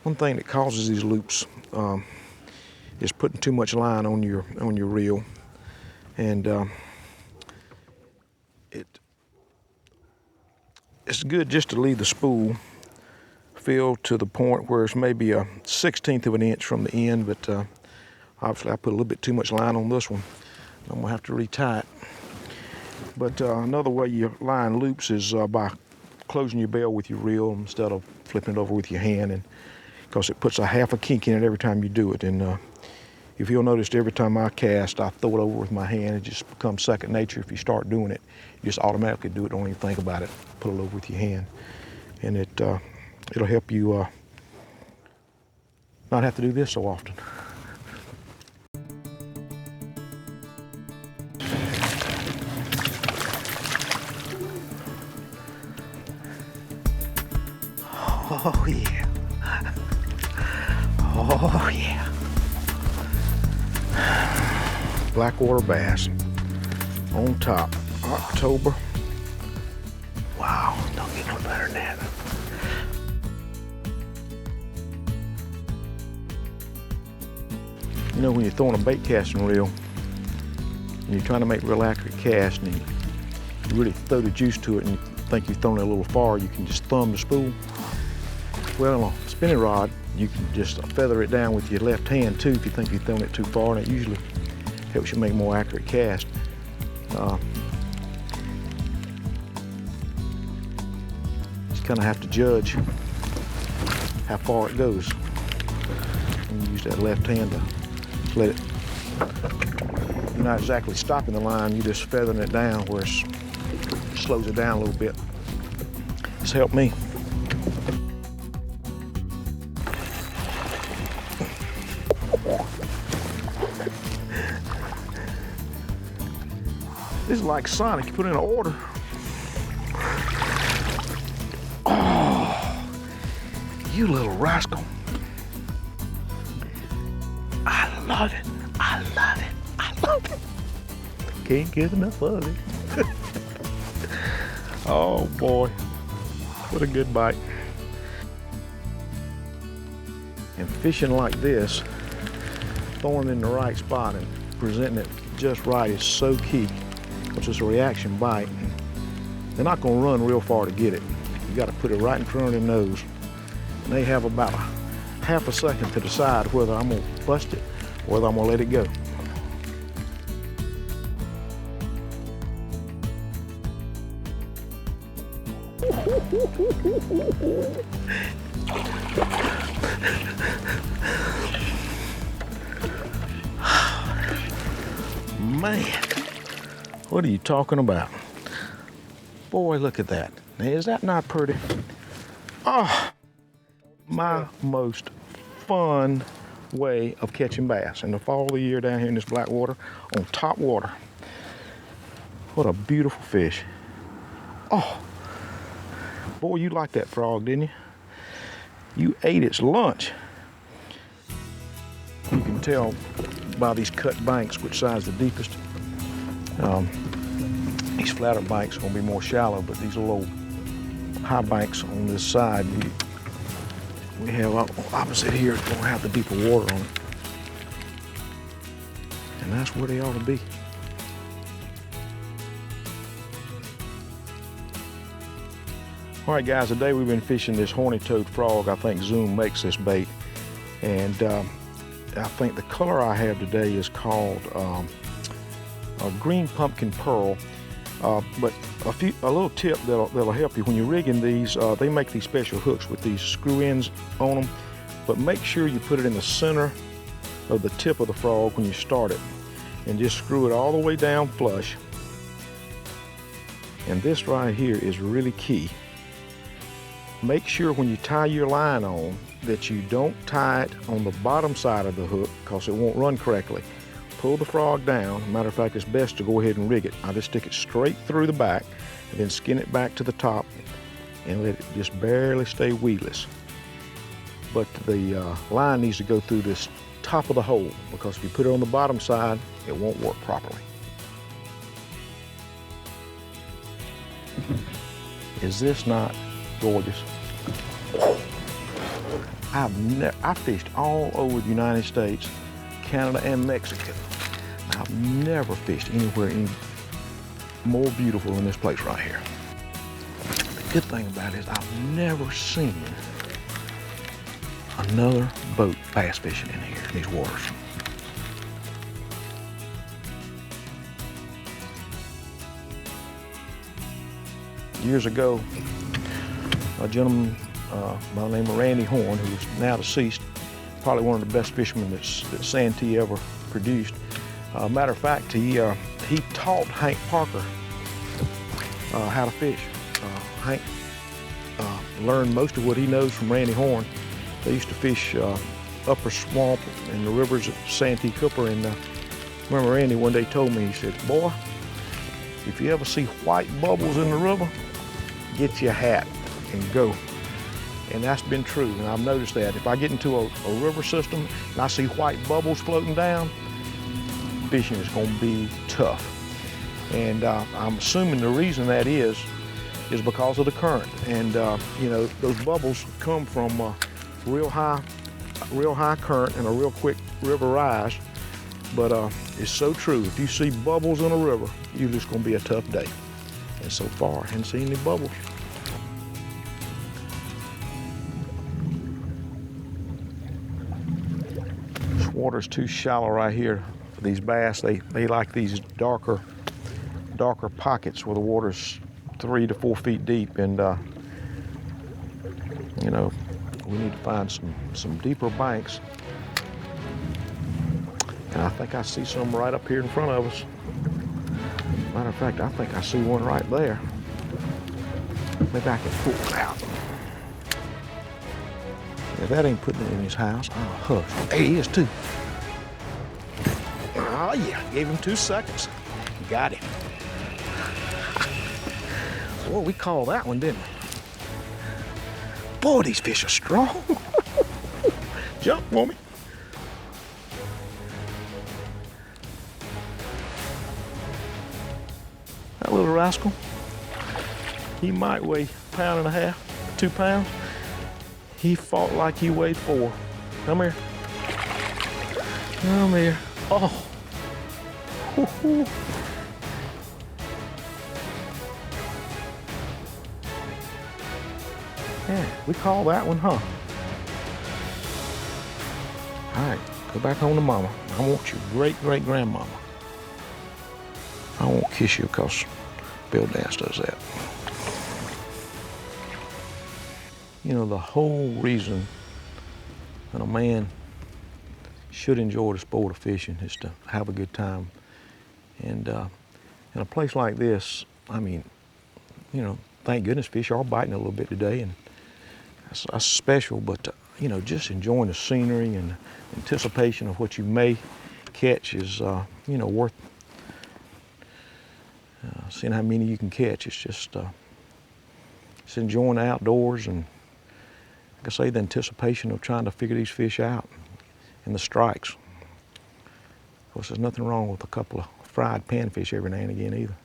One thing that causes these loops is putting too much line on your reel, and it's good just to leave the spool filled to the point where it's maybe a 1/16 of an inch from the end, but obviously I put a little bit too much line on this one. I'm gonna have to retie it. But another way your line loops is by closing your bell with your reel instead of flipping it over with your hand, and because it puts a half a kink in it every time you do it. And if you'll notice, every time I cast, I throw it over with my hand. It just becomes second nature. If you start doing it, you just automatically do it. Don't even think about it. Put it over with your hand, and it'll help you not have to do this so often. Oh yeah. Oh yeah. Blackwater bass on top, October. Wow, don't get no better than that. You know, when you're throwing a bait casting reel and you're trying to make real accurate cast, and you really throw the juice to it and you think you've thrown it a little far, you can just thumb the spool. Well, on a spinning rod, you can just feather it down with your left hand too if you think you've thrown it too far, and it usually helps you make more accurate cast. Just kind of have to judge how far it goes. And you use that left hand to let it. You're not exactly stopping the line, you're just feathering it down where it slows it down a little bit. It's helped me. This is like Sonic, you put in an order. Oh, you little rascal. I love it, I love it, I love it. Can't get enough of it. Oh boy, what a good bite. And fishing like this, throwing in the right spot and presenting it just right is so key. Which is a reaction bite. They're not going to run real far to get it. You got to put it right in front of their nose. And they have about a half a second to decide whether I'm going to bust it or whether I'm going to let it go. Man. What are you talking about? Boy, look at that. Now, is that not pretty? Oh, my most fun way of catching bass in the fall of the year down here in this Blackwater on top water. What a beautiful fish. Oh, boy, you liked that frog, didn't you? You ate its lunch. You can tell by these cut banks which side's the deepest. These flatter banks are going to be more shallow, but these low high banks on this side, we have opposite here, it's going to have the deeper water on it. And that's where they ought to be. All right, guys, today we've been fishing this horny-toed frog. I think Zoom makes this bait. And I think the color I have today is called a green pumpkin pearl, but a little tip that'll help you when you're rigging these. They make these special hooks with these screw ends on them, but make sure you put it in the center of the tip of the frog when you start it, and just screw it all the way down flush. And this right here is really key. Make sure when you tie your line on that you don't tie it on the bottom side of the hook, because it won't run correctly. Pull the frog down. Matter of fact, it's best to go ahead and rig it. I just stick it straight through the back and then skin it back to the top and let it just barely stay weedless. But the line needs to go through this top of the hole, because if you put it on the bottom side, it won't work properly. Is this not gorgeous? I fished all over the United States, Canada, and Mexico. I've never fished anywhere any more beautiful than this place right here. The good thing about it is I've never seen another boat bass fishing in here, in these waters. Years ago, a gentleman by the name of Randy Horn, who is now deceased, probably one of the best fishermen that Santee ever produced. Matter of fact, he taught Hank Parker how to fish. Hank learned most of what he knows from Randy Horn. They used to fish upper swamp in the rivers at Santee Cooper, and remember Randy one day told me, he said, "Boy, if you ever see white bubbles in the river, get your hat and go." And that's been true, and I've noticed that. If I get into a river system and I see white bubbles floating down, fishing is going to be tough. And I'm assuming the reason that is because of the current. And you know, those bubbles come from real high current and a real quick river rise. But it's so true. If you see bubbles in a river, usually it's going to be a tough day. And so far, I haven't seen any bubbles. This water's too shallow right here for these bass. They like these darker pockets where the water's 3 to 4 feet deep, and you know, we need to find some deeper banks. And I think I see some right up here in front of us. Matter of fact, I think I see one right there. Maybe I can pull it out. If that ain't putting it in his house, oh hush. There he is too. Oh yeah, gave him 2 seconds. Got him. Boy, we called that one, didn't we? Boy, these fish are strong. Jump for me. That little rascal, he might weigh a pound and a half, 2 pounds. He fought like he weighed 4. Come here. Come here. Oh. Woo-hoo. Yeah, we call that one, huh? All right, go back home to mama. I want your great-great-grandmama. I won't kiss you because Bill Dance does that. You know, the whole reason that a man should enjoy the sport of fishing is to have a good time. And in a place like this, I mean, you know, thank goodness fish are biting a little bit today, and that's special, but you know, just enjoying the scenery and anticipation of what you may catch is, you know, worth seeing how many you can catch. It's just enjoying the outdoors, and like I say, the anticipation of trying to figure these fish out and the strikes. Of course, there's nothing wrong with a couple of fried panfish every now and again either.